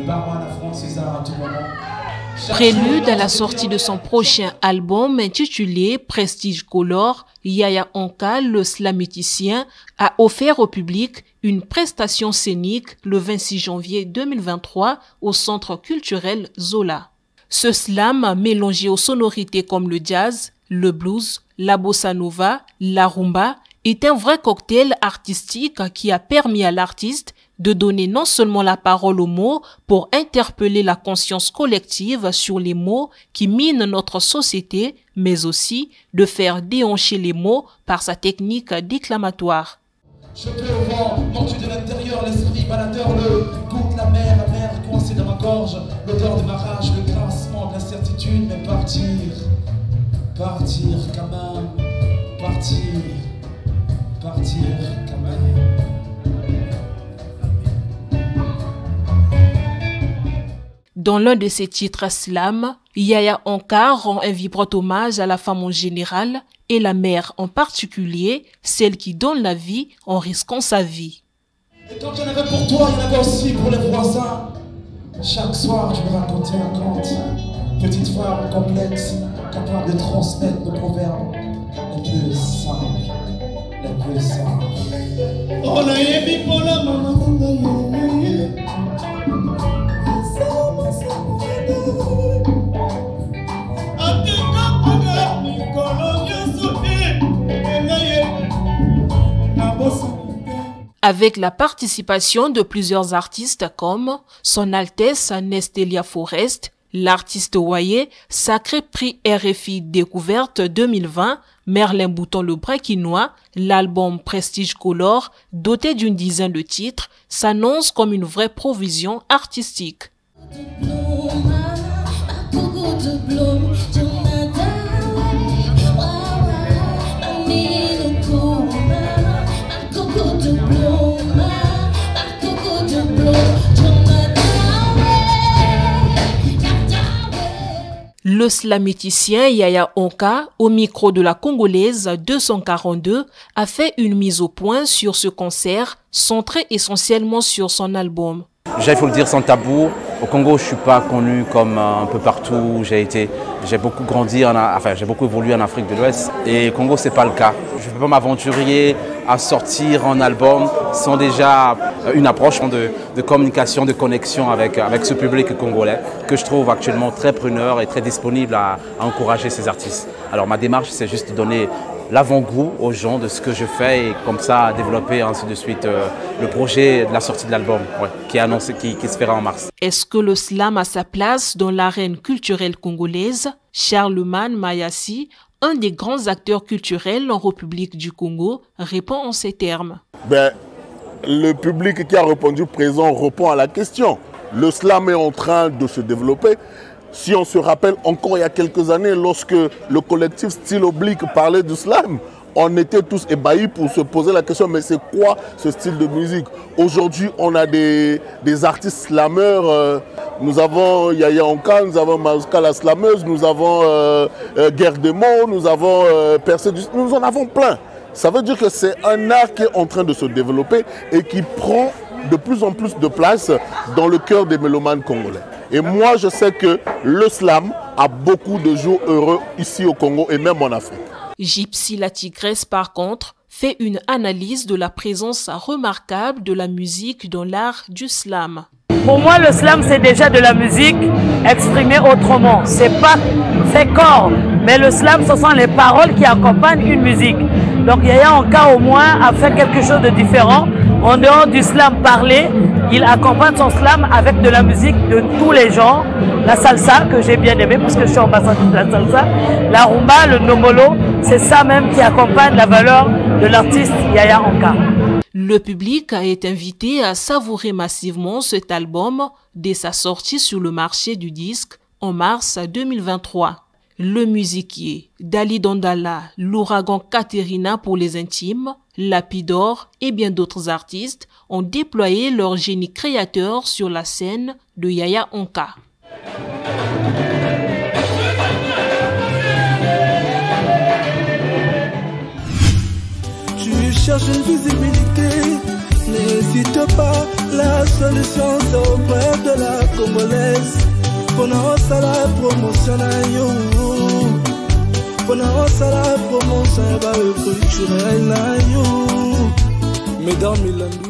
barman à France César à tout moment. Prélude à la sortie de son prochain album intitulé Prestige Color, Yaya Onka, le slaméticien, a offert au public une prestation scénique le 26 janvier 2023 au Centre culturel Zola. Ce slam, mélangé aux sonorités comme le jazz, le blues, la bossa nova, la rumba, est un vrai cocktail artistique qui a permis à l'artiste de donner non seulement la parole aux mots pour interpeller la conscience collective sur les maux qui minent notre société, mais aussi de faire déhancher les mots par sa technique déclamatoire. Je peux au vent, mordu de l'intérieur, l'esprit baladeur, le goût de la mer coincé dans ma gorge, l'odeur de ma rage, le grincement de l'incertitude, mais partir quand même, partir quand même. Dans l'un de ses titres slam, Yaya Onka rend un vibrant hommage à la femme en général et la mère en particulier, celle qui donne la vie en risquant sa vie. Et quand il y en avait pour toi, il y en avait aussi pour les voisins. Chaque soir, je me racontais un conte. Petite femme complexe, capable de transmettre nos proverbes les plus simples, les plus simples. Oh, la yebi pour la maman. Avec la participation de plusieurs artistes comme Son Altesse Nestelia Forest, l'artiste Waye, sacré prix RFI Découverte 2020, Merlin Bouton le Breakinois, l'album Prestige Color, doté d'une dizaine de titres, s'annonce comme une vraie provision artistique. Le slaméticien Yaya Onka, au micro de la Congolaise 242, a fait une mise au point sur ce concert, centré essentiellement sur son album. Déjà, il faut le dire sans tabou, au Congo, je ne suis pas connu comme un peu partout. J'ai beaucoup grandi, j'ai beaucoup évolué en Afrique de l'Ouest. Et au Congo, ce n'est pas le cas. Je ne peux pas m'aventurer à sortir un album sans déjà une approche de communication, de connexion avec ce public congolais que je trouve actuellement très preneur et très disponible à encourager ces artistes. Alors ma démarche, c'est juste de donner l'avant-goût aux gens de ce que je fais et comme ça développer ainsi de suite le projet de la sortie de l'album qui est annoncé, qui se fera en mars. Est-ce que le slam a sa place dans l'arène culturelle congolaise? Charlemagne Mayassi, un des grands acteurs culturels en République du Congo, répond en ces termes. Le public qui a répondu présent répond à la question. Le slam est en train de se développer. Si on se rappelle encore il y a quelques années, lorsque le collectif Style Oblique parlait du slam, on était tous ébahis pour se poser la question, mais c'est quoi ce style de musique? Aujourd'hui, on a des artistes slameurs. Nous avons Yaya Onka, nous avons Maouska la slameuse, nous avons Guerre des mots, nous avons Percé du... Nous en avons plein. Ça veut dire que c'est un art qui est en train de se développer et qui prend de plus en plus de place dans le cœur des mélomanes congolais. Et moi, je sais que le slam a beaucoup de jours heureux ici au Congo et même en Afrique. Gypsy la tigresse, par contre, fait une analyse de la présence remarquable de la musique dans l'art du slam. Pour moi, le slam, c'est déjà de la musique exprimée autrement. C'est pas fait corps, mais le slam, ce sont les paroles qui accompagnent une musique. Donc Yaya Onka, au moins, a fait quelque chose de différent. En dehors du slam parlé, il accompagne son slam avec de la musique de tous les genres. La salsa, que j'ai bien aimé, puisque je suis ambassadeur de la salsa. La rumba, le nomolo, c'est ça même qui accompagne la valeur de l'artiste Yaya Onka. Le public a été invité à savourer massivement cet album dès sa sortie sur le marché du disque en mars 2023. Le musiquier Dali Dandala, l'ouragan Katerina pour les intimes, Lapidor et bien d'autres artistes ont déployé leur génie créateur sur la scène de Yaya Onka. Tu cherches une visibilité, n'hésite pas, La solution c'est auprès de la Congolaise. Pendant ça la promotion à you. Pendant ça la promotion va culturelle à you. Mesdames et